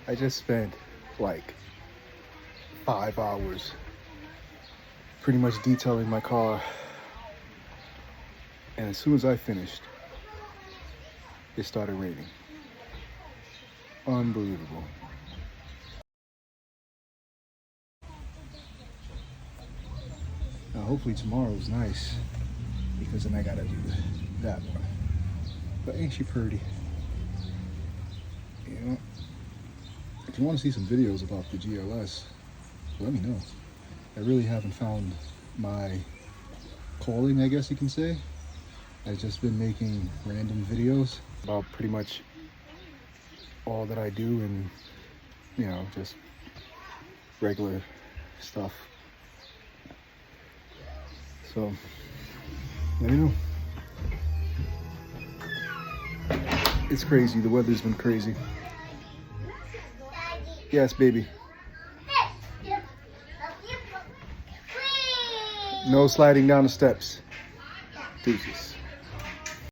I just spent like 5 hours pretty much detailing my car, and as soon as I finished, it started raining. Unbelievable. Now hopefully tomorrow's nice, because then I gotta do that one. But ain't she pretty? You know, if you want to see some videos about the GLS, let me know. I really haven't found my calling, I guess you can say. I've just been making random videos about pretty much all that I do, and you know, just regular stuff. So let me know. It's crazy. The weather's been crazy. Yes, baby. No sliding down the steps. Deuces.